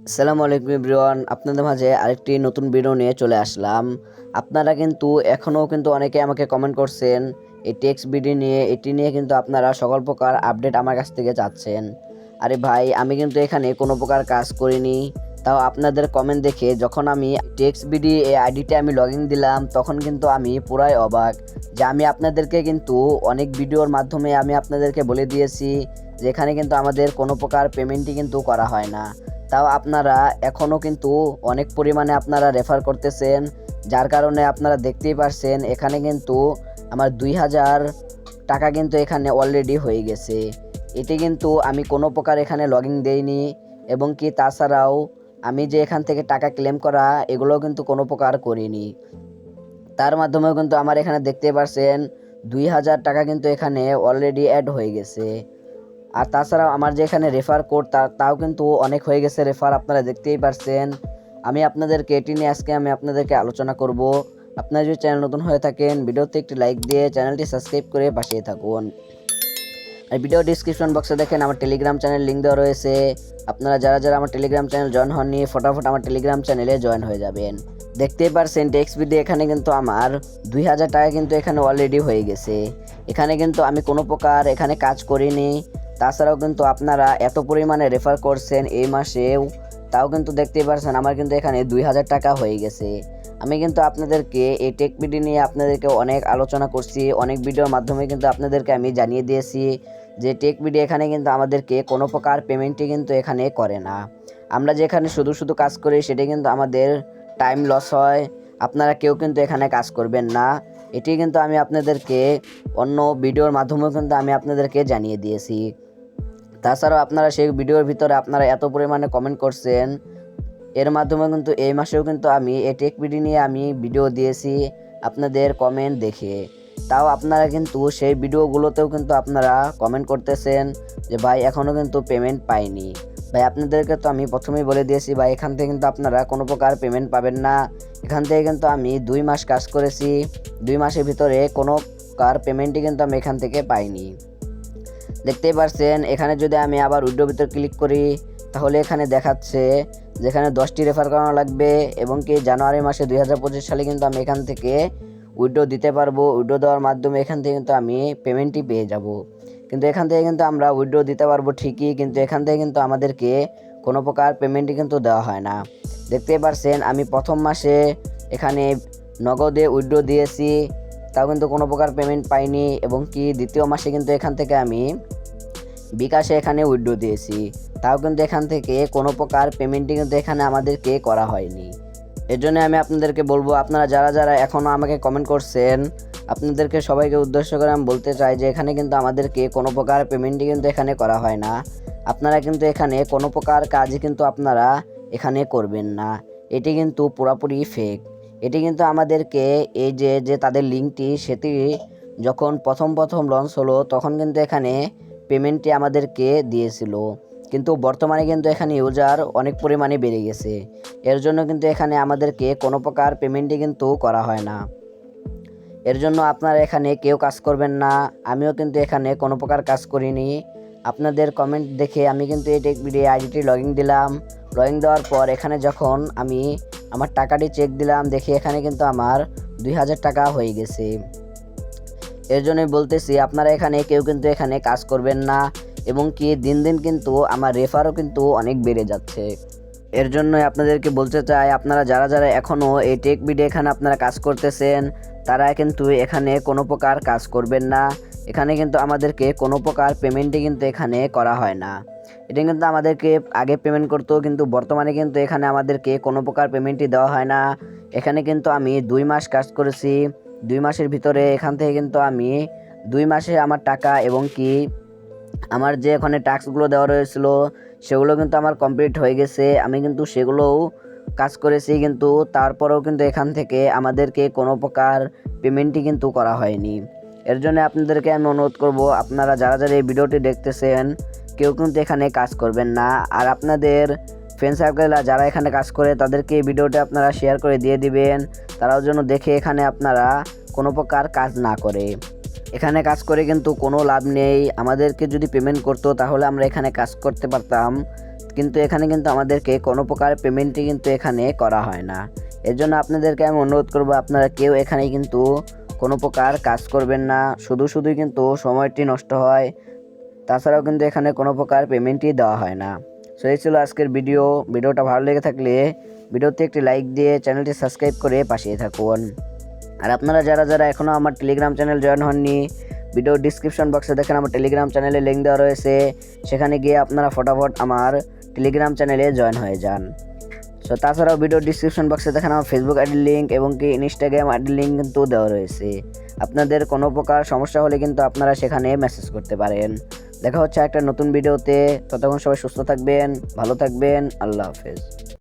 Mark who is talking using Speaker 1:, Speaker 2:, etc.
Speaker 1: আসসালামু আলাইকুম এভরিওয়ান, আপনাদের মাঝে আরেকটি নতুন ভিডিও নিয়ে চলে আসলাম। আপনারা কিন্তু এখনও কিন্তু অনেকে আমাকে কমেন্ট করছেন এই টেক্সট ভিডিও নিয়ে, এটি নিয়ে কিন্তু আপনারা সকল প্রকার আপডেট আমার কাছ থেকে চাচ্ছেন। আরে ভাই, আমি কিন্তু এখানে কোনো প্রকার কাজ করিনি, তাও আপনাদের কমেন্ট দেখে যখন আমি টেক্সট ভিডিও এই আইডিতে আমি লগ ইন দিলাম, তখন কিন্তু আমি পুরাই অবাক যে আমি আপনাদেরকে কিন্তু অনেক ভিডিওর মাধ্যমে আমি আপনাদেরকে বলে দিয়েছি যে এখানে কিন্তু আমাদের কোনো প্রকার পেমেন্টই কিন্তু করা হয় না। তাও আপনারা এখনও কিন্তু অনেক পরিমাণে আপনারা রেফার করতেছেন, যার কারণে আপনারা দেখতেই পারছেন এখানে কিন্তু আমার 2000 টাকা কিন্তু এখানে অলরেডি হয়ে গেছে। এটি কিন্তু আমি কোনো প্রকার এখানে লগইন দেইনি, এবং কি তাছাড়াও আমি যে এখান থেকে টাকা ক্লেম করা এগুলো কিন্তু কোনো প্রকার করিনি। তার মাধ্যমেও কিন্তু আমার এখানে দেখতে পারছেন 2000 টাকা কিন্তু এখানে অলরেডি অ্যাড হয়ে গেছে। আর তাছাড়াও আমার যে এখানে রেফার কোড তাও কিন্তু অনেক হয়ে গেছে রেফার, আপনারা দেখতেই পারছেন। আমি আপনাদেরকে এটি নিয়ে আজকে আমি আপনাদেরকে আলোচনা করব। আপনারা যদি চ্যানেল নতুন হয়ে থাকেন, ভিডিওতে একটি লাইক দিয়ে চ্যানেলটি সাবস্ক্রাইব করে পাশে থাকুন। আর ভিডিও ডিসক্রিপশন বক্সে দেখেন আমার টেলিগ্রাম চ্যানেল লিঙ্ক দেওয়া রয়েছে। আপনারা যারা যারা আমার টেলিগ্রাম চ্যানেল জয়েন হননি, ফটাফট আমার টেলিগ্রাম চ্যানেলে জয়েন হয়ে যাবেন। দেখতেই পারছেন টেক্সট ভিডিও এখানে কিন্তু আমার 2000 টাকা কিন্তু এখানে অলরেডি হয়ে গেছে। এখানে কিন্তু আমি কোনো প্রকার এখানে কাজ করিনি। তাছাড়াও কিন্তু আপনারা এত পরিমাণে রেফার করছেন এই মাসেও, তাও কিন্তু দেখতেই পারছেন আমার কিন্তু এখানে 2000 টাকা হয়ে গেছে। আমি কিন্তু আপনাদেরকে এই টেক ভিডিও নিয়ে আপনাদেরকে অনেক আলোচনা করছি, অনেক ভিডিওর মাধ্যমে কিন্তু আপনাদেরকে আমি জানিয়ে দিয়েছি যে টেক ভিডিও এখানে কিন্তু আমাদেরকে কোনো প্রকার পেমেন্টই কিন্তু এখানে করে না। আমরা যেখানে শুধু শুধু কাজ করি সেটা কিন্তু আমাদের টাইম লস হয়। আপনারা কেউ কিন্তু এখানে কাজ করবেন না, এটি কিন্তু আমি আপনাদেরকে অন্য ভিডিওর মাধ্যমেও কিন্তু আমি আপনাদেরকে জানিয়ে দিয়েছি। তাছাড়াও আপনারা সেই ভিডিওর ভিতরে আপনারা এত পরিমাণে কমেন্ট করছেন, এর মাধ্যমে কিন্তু এই মাসেও কিন্তু আমি এই টেক ভিডিও নিয়ে আমি ভিডিও দিয়েছি আপনাদের কমেন্ট দেখে। তাও আপনারা কিন্তু সেই ভিডিওগুলোতেও কিন্তু আপনারা কমেন্ট করতেছেন যে ভাই এখনও কিন্তু পেমেন্ট পাইনি। ভাই আপনাদেরকে তো আমি প্রথমেই বলে দিয়েছি ভাই, এখান থেকে কিন্তু আপনারা কোনো প্রকার পেমেন্ট পাবেন না। এখান থেকে কিন্তু আমি 2 মাস কাজ করেছি, 2 মাসের ভিতরে কোনো প্রকার পেমেন্টই কিন্তু আমি এখান থেকে পাইনি। দেখতেই পারছেন এখানে যদি আমি আবার উইড্রো ভিতর ক্লিক করি, তাহলে এখানে দেখাচ্ছে যেখানে 10টি রেফার করানো লাগবে, এবং কি জানুয়ারি মাসে 2025 সালে কিন্তু আমি এখান থেকে উইড্রো দিতে পারবো। উইড্রো দেওয়ার মাধ্যমে এখান থেকে কিন্তু আমি পেমেন্টই পেয়ে যাব। কিন্তু এখান থেকে কিন্তু আমরা উইড্রো দিতে পারবো ঠিকই, কিন্তু এখান থেকে কিন্তু আমাদেরকে কোনো প্রকার পেমেন্টই কিন্তু দেওয়া হয় না। দেখতেই পারছেন আমি প্রথম মাসে এখানে নগদে উইড্রো দিয়েছি, তাও কিন্তু কোনো প্রকার পেমেন্ট পাইনি, এবং কি দ্বিতীয় মাসে কিন্তু এখান থেকে আমি বিকাশে এখানে উইথড্র দিয়েছি, তাও কিন্তু এখান থেকে কোনো প্রকার পেমেন্টই কিন্তু এখানে আমাদেরকে করা হয়নি। এর জন্য আমি আপনাদেরকে বলবো, আপনারা যারা যারা এখনও আমাকে কমেন্ট করছেন, আপনাদেরকে সবাইকে উদ্দেশ্য করে আমি বলতে চাই যে এখানে কিন্তু আমাদেরকে কোনো প্রকার পেমেন্টই কিন্তু এখানে করা হয় না। আপনারা কিন্তু এখানে কোনো প্রকার কাজই কিন্তু আপনারা এখানে করবেন না, এটি কিন্তু পুরোপুরি ফেক। এটি কিন্তু আমাদেরকে এই যে তাদের লিঙ্কটি সেটি যখন প্রথম লঞ্চ হলো তখন কিন্তু এখানে পেমেন্টটি আমাদেরকে দিয়েছিল, কিন্তু বর্তমানে কিন্তু এখানে ইউজার অনেক পরিমাণে বেড়ে গেছে। এর জন্য কিন্তু এখানে আমাদেরকে কোনো প্রকার পেমেন্টই কিন্তু করা হয় না। এর জন্য আপনারা এখানে কেউ কাজ করবেন না, আমিও কিন্তু এখানে কোনো প্রকার কাজ করিনি। আপনাদের কমেন্ট দেখে আমি কিন্তু এই টেক ভিডিও আইডিটি লগ ইন দিলাম। লগ ইন দেওয়ার পর এখানে যখন আমি আমার টাকাটি চেক দিলাম, দেখি এখানে কিন্তু আমার 2000 টাকা হয়ে গেছে। এর জন্যই বলতেছি আপনারা এখানে কেউ কিন্তু এখানে কাজ করবেন না, এবং কি দিন দিন কিন্তু আমার রেফারও কিন্তু অনেক বেড়ে যাচ্ছে। এর জন্যই আপনাদেরকে বলতে চাই, আপনারা যারা যারা এখনও এই টেক ভিডিও এখানে আপনারা কাজ করতেছেন, তারা কিন্তু এখানে কোনো প্রকার কাজ করবেন না। এখানে কিন্তু আমাদেরকে কোনো প্রকার পেমেন্টই কিন্তু এখানে করা হয় না। এটা কিন্তু আমাদেরকে আগে পেমেন্ট করতো, কিন্তু বর্তমানে কিন্তু এখানে আমাদেরকে কোনো প্রকার পেমেন্টই দেওয়া হয় না। এখানে কিন্তু আমি 2 মাস কাজ করেছি, 2 মাসের ভিতরে এখান থেকে কিন্তু আমি 2 মাসে আমার টাকা এবং কি আমার যে এখানে টাস্কগুলো দেওয়া রয়েছিল সেগুলো কিন্তু আমার কমপ্লিট হয়ে গেছে। আমি কিন্তু সেগুলোও কাজ করেছি, কিন্তু তারপরেও কিন্তু এখান থেকে আমাদেরকে কোনো প্রকার পেমেন্টই কিন্তু করা হয়নি। এর জন্য আপনাদেরকে আমি অনুরোধ করব, আপনারা যারা যারা এই ভিডিওটি দেখতেছেন কেউ কিন্তু এখানে কাজ করবেন না। আর আপনাদের ফ্রেন্ড সার্কেল যারা এখানে কাজ করে তাদেরকে এই ভিডিওটি আপনারা শেয়ার করে দিয়ে দিবেন, তারাও যেন দেখে এখানে আপনারা কোনো প্রকার কাজ না করে। এখানে কাজ করে কিন্তু কোনো লাভ নেই। আমাদেরকে যদি পেমেন্ট করতো তাহলে আমরা এখানে কাজ করতে পারতাম, কিন্তু এখানে কিন্তু আমাদেরকে কোনো প্রকার পেমেন্টই কিন্তু এখানে করা হয় না। এর জন্য আপনাদেরকে আমি অনুরোধ করব, আপনারা কেউ এখানে কিন্তু কোনো প্রকার কাজ করবেন না, শুধুই কিন্তু সময়টি নষ্ট হয়। তাছাড়াও কিন্তু এখানে কোনো প্রকার পেমেন্টই দেওয়া হয় না। সো এই ছিল আজকের ভিডিওটা ভালো লেগে থাকলে ভিডিওতে একটি লাইক দিয়ে চ্যানেলটি সাবস্ক্রাইব করে পাশেই থাকুন। আর আপনারা যারা এখনও আমার টেলিগ্রাম চ্যানেল জয়েন হননি, ভিডিও ডিসক্রিপশন বক্সে দেখেন আমার টেলিগ্রাম চ্যানেলে লিঙ্ক দেওয়া রয়েছে, সেখানে গিয়ে আপনারা ফটাফট আমার টেলিগ্রাম চ্যানেলে জয়েন হয়ে যান। সো তাছাড়াও ভিডিও ডিসক্রিপশন বক্সে দেখেন আমার ফেসবুক আইডির লিঙ্ক এবং কি ইনস্টাগ্রাম আইডির লিঙ্ক কিন্তু দেওয়া রয়েছে। আপনাদের কোনো প্রকার সমস্যা হলে কিন্তু আপনারা সেখানে মেসেজ করতে পারেন। দেখা হচ্ছে একটা নতুন ভিডিওতে, ততক্ষণ সবাই সুস্থ থাকবেন, ভালো থাকবেন, আল্লাহ হাফেজ।